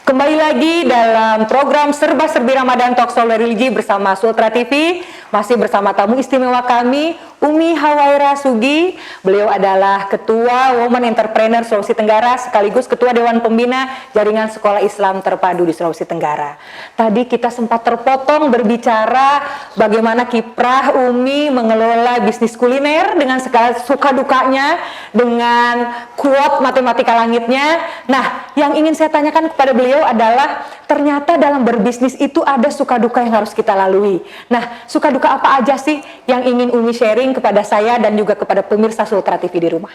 Kembali lagi dalam program Serba Serbi Ramadan Talkshow Religi bersama Sultra TV. Masih bersama tamu istimewa kami, Umi Hawaira Sugi. Beliau adalah Ketua Women Entrepreneur Sulawesi Tenggara sekaligus Ketua Dewan Pembina Jaringan Sekolah Islam Terpadu di Sulawesi Tenggara. Tadi kita sempat terpotong berbicara bagaimana kiprah Umi mengelola bisnis kuliner dengan segala suka dukanya, dengan kuot matematika langitnya. Nah, yang ingin saya tanyakan kepada beliau adalah ternyata dalam berbisnis itu ada suka duka yang harus kita lalui. Nah, suka duka apa aja sih yang ingin Umi sharing kepada saya dan juga kepada pemirsa Sultra TV di rumah?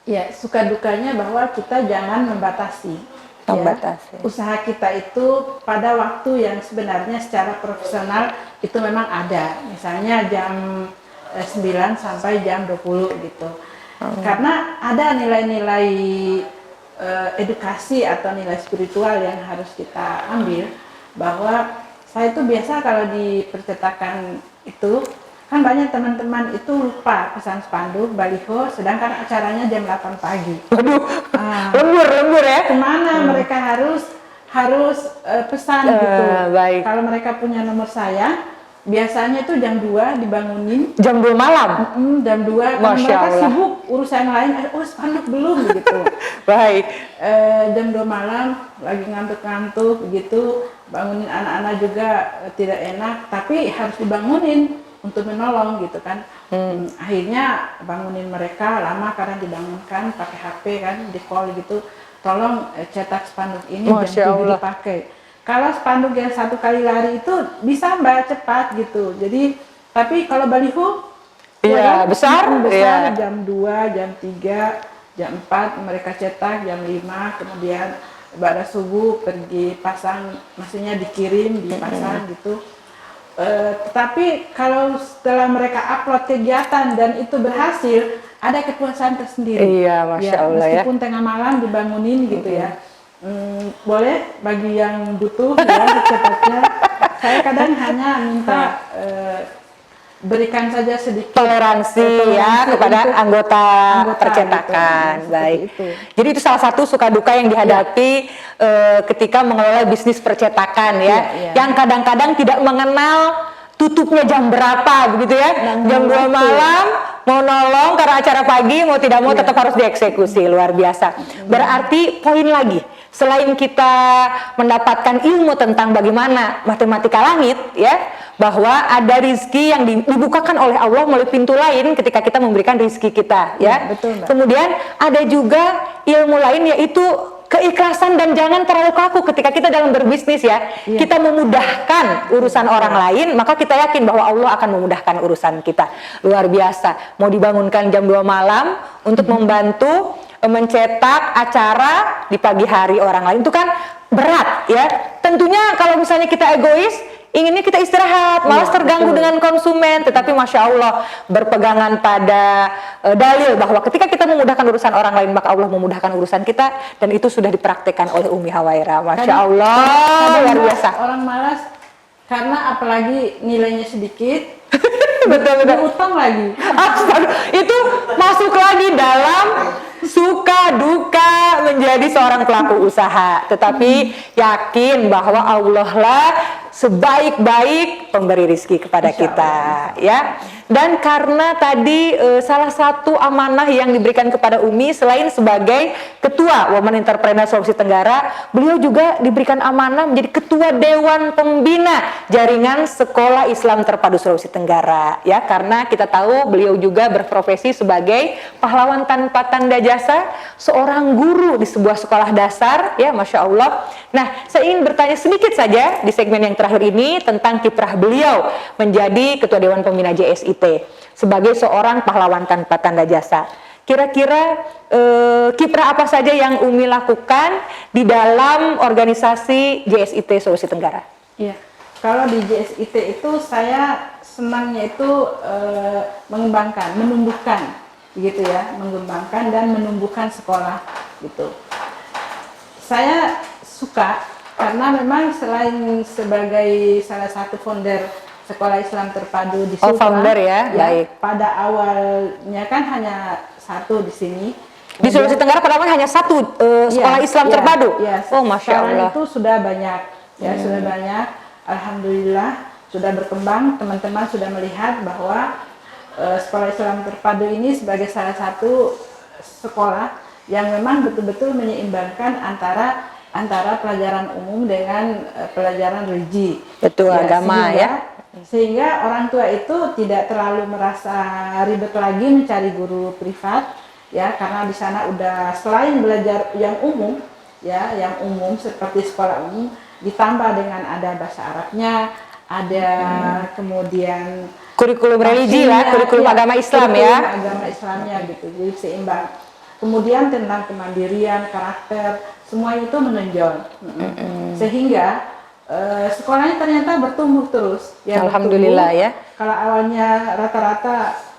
Ya, suka dukanya bahwa kita jangan membatasi. Ya, usaha kita itu pada waktu yang sebenarnya secara profesional itu memang ada. Misalnya jam 9 sampai jam 20 gitu. Karena ada nilai-nilai edukasi atau nilai spiritual yang harus kita ambil, bahwa saya itu biasa kalau di percetakan itu kan banyak teman-teman itu lupa pesan spanduk, baliho, sedangkan acaranya jam 8 pagi. Waduh, lembur ya? Kemana mereka harus pesan gitu. Baik. Kalau mereka punya nomor saya, biasanya itu jam 2 dibangunin. Jam 2 malam? Jam 2, Masya mereka Allah. sibuk urusan lain, oh spanduk belum gitu. Baik. Jam 2 malam, lagi ngantuk-ngantuk gitu, bangunin anak-anak juga tidak enak, tapi harus dibangunin untuk menolong gitu kan. Akhirnya bangunin mereka lama karena dibangunkan pakai HP kan, di call gitu, tolong cetak spanduk ini jam 7 dipakai. Kalau spanduk yang 1 kali lari itu bisa Mbak cepat gitu. Jadi tapi kalau baliho Iya, besar, besar jam 2, jam 3, jam 4 mereka cetak, jam 5 kemudian pada subuh pergi pasang, maksudnya dikirim, dipasang gitu. Tetapi kalau setelah mereka upload kegiatan dan itu berhasil, ada kepuasan tersendiri. Iya, Masya Allah ya. Meskipun tengah malam dibangunin gitu ya. Boleh bagi yang butuh ya cepatnya. Saya kadang hanya minta berikan saja sedikit toleransi ya kepada anggota percetakan. Gitu. Baik. Itu. Jadi itu salah satu suka duka yang dihadapi ketika mengelola bisnis percetakan ya. Yang kadang-kadang tidak mengenal tutupnya jam berapa begitu ya. Jam 2 malam mau nolong karena acara pagi, mau tidak mau tetap harus dieksekusi. Luar biasa. Berarti poin lagi, selain kita mendapatkan ilmu tentang bagaimana matematika langit ya, bahwa ada rizki yang dibukakan oleh Allah melalui pintu lain ketika kita memberikan rizki kita ya. Betul, Mbak. Kemudian ada juga ilmu lain, yaitu keikhlasan dan jangan terlalu kaku ketika kita dalam berbisnis ya. Kita memudahkan urusan orang lain, maka kita yakin bahwa Allah akan memudahkan urusan kita. Luar biasa. Mau dibangunkan jam 2 malam untuk membantu mencetak acara di pagi hari orang lain, itu kan berat ya. Tentunya kalau misalnya kita egois, inginnya kita istirahat, malas terganggu dengan konsumen. Tetapi Masya Allah, berpegangan pada dalil bahwa ketika kita memudahkan urusan orang lain, maka Allah memudahkan urusan kita. Dan itu sudah dipraktekkan oleh Umi Hawaira. Masya Allah, luar biasa. Orang malas karena apalagi nilainya sedikit. Betul. Utang lagi. Itu masuk lagi dalam suka duka menjadi seorang pelaku usaha. Tetapi yakin bahwa Allah lah sebaik-baik pemberi rezeki kepada kita ya. Dan karena tadi salah satu amanah yang diberikan kepada Umi, selain sebagai Ketua Women Entrepreneur Sulawesi Tenggara, beliau juga diberikan amanah menjadi Ketua Dewan Pembina Jaringan Sekolah Islam Terpadu Sulawesi Tenggara ya. Karena kita tahu beliau juga berprofesi sebagai pahlawan tanpa tanda jasa, seorang guru di sebuah sekolah dasar ya, Masya Allah. Nah, saya ingin bertanya sedikit saja di segmen yang terakhir ini tentang kiprah beliau menjadi Ketua Dewan Pembina JSIT sebagai seorang pahlawan tanpa tanda jasa. Kira-kira kiprah apa saja yang Umi lakukan di dalam organisasi JSIT Sulawesi Tenggara? Iya, kalau di JSIT itu saya senangnya itu mengembangkan, menumbuhkan gitu ya, mengembangkan dan menumbuhkan sekolah gitu. Saya suka karena memang selain sebagai salah satu founder Sekolah Islam Terpadu di Sultra, founder ya, baik. Pada awalnya kan hanya satu di sini, Di Sulawesi Tenggara pada awalnya hanya satu sekolah Islam terpadu. Iya. Oh, Masya Sekarang Allah. itu sudah banyak, ya sudah banyak. Alhamdulillah sudah berkembang. Teman-teman sudah melihat bahwa sekolah Islam terpadu ini sebagai salah satu sekolah yang memang betul-betul menyeimbangkan antara pelajaran umum dengan pelajaran religi. Betul, agama Sehingga orang tua itu tidak terlalu merasa ribet lagi mencari guru privat, ya, karena di sana udah selain belajar yang umum, ya, yang umum seperti sekolah umum, ditambah dengan ada bahasa Arabnya, ada kemudian Kurikulum religi lah, kurikulum agama Islam ya. kurikulum agama Islamnya gitu, jadi seimbang. Kemudian tentang kemandirian, karakter, semua itu menonjol. Sehingga sekolahnya ternyata bertumbuh terus. Ya, Alhamdulillah bertumbuh. ya. Kalau awalnya rata-rata,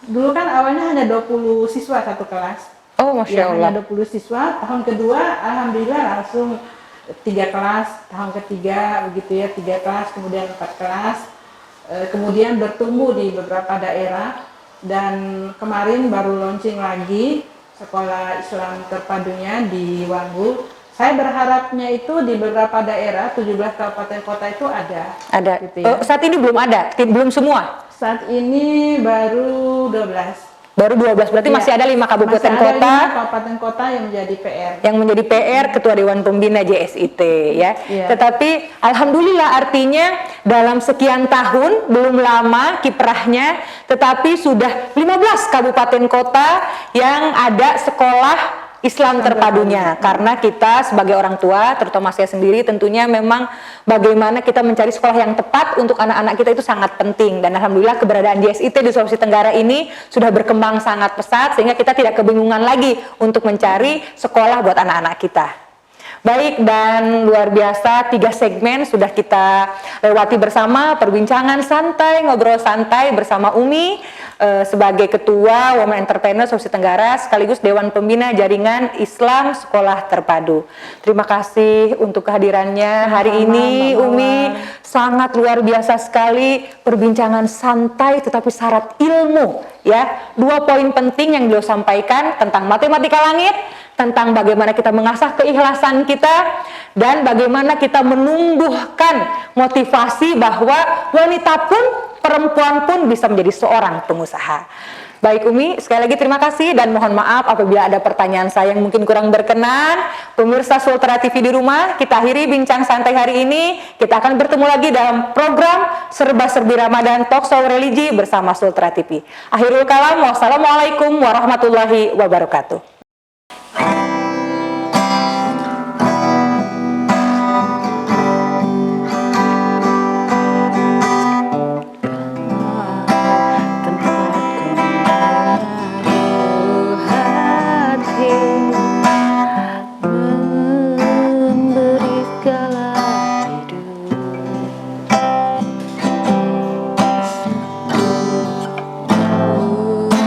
dulu kan awalnya hanya 20 siswa satu kelas. Oh, Masya Ya, Allah. hanya 20 siswa. Tahun kedua, alhamdulillah langsung 3 kelas. Tahun ketiga begitu ya, 3 kelas, kemudian 4 kelas. Kemudian bertumbuh di beberapa daerah. Dan kemarin baru launching lagi sekolah Islam terpadunya di Wanggu. Saya berharapnya itu di beberapa daerah, 17 kabupaten kota itu ada. Ada. Gitu ya. Saat ini belum ada, belum semua. Saat ini baru 12. Baru 12, berarti Iya. masih ada 5 kabupaten Masih ada kota 5 kabupaten kota yang menjadi PR. yang menjadi PR Ketua Dewan Pembina JSIT ya. Iya. Tetapi alhamdulillah artinya dalam sekian tahun belum lama kiprahnya, tetapi sudah 15 kabupaten kota yang ada sekolah Islam terpadunya. Karena kita sebagai orang tua, terutama saya sendiri, tentunya memang bagaimana kita mencari sekolah yang tepat untuk anak-anak kita itu sangat penting. Dan alhamdulillah keberadaan JSIT di Sulawesi Tenggara ini sudah berkembang sangat pesat sehingga kita tidak kebingungan lagi untuk mencari sekolah buat anak-anak kita. Baik, dan luar biasa 3 segmen sudah kita lewati bersama, perbincangan santai, ngobrol santai bersama Umi sebagai Ketua Women Entrepreneur Sulawesi Tenggara sekaligus Dewan Pembina Jaringan Islam Sekolah Terpadu. Terima kasih untuk kehadirannya hari ini, Umi. Sangat luar biasa sekali perbincangan santai tetapi syarat ilmu ya. 2 poin penting yang beliau sampaikan tentang matematika langit, tentang bagaimana kita mengasah keikhlasan kita dan bagaimana kita menumbuhkan motivasi bahwa wanita pun, perempuan pun bisa menjadi seorang pengusaha. Baik Umi, sekali lagi terima kasih dan mohon maaf apabila ada pertanyaan saya yang mungkin kurang berkenan. Pemirsa Sultra TV di rumah, kita akhiri bincang santai hari ini. Kita akan bertemu lagi dalam program Serba-Serbi Ramadan Talk Show Religi bersama Sultra TV. Akhirul kalam, wassalamualaikum warahmatullahi wabarakatuh.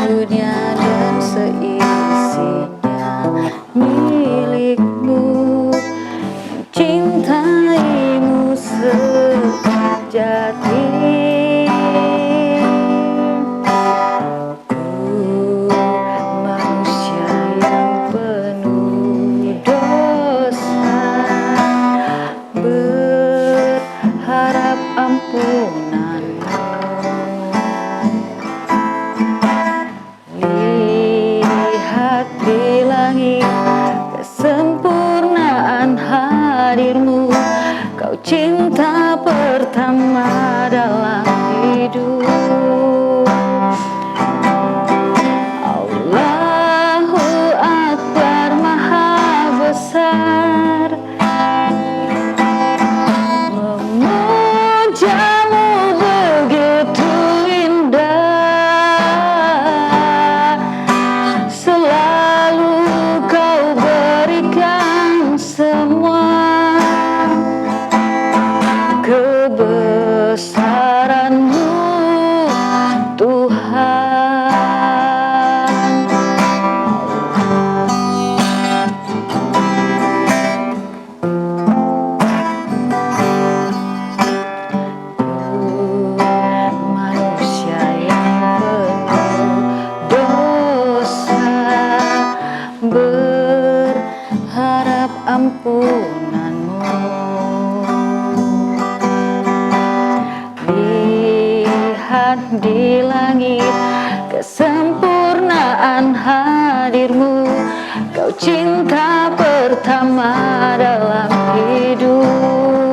Dunia dan seisi lihat di langit kesempurnaan hadirmu. Kau cinta pertama dalam hidup.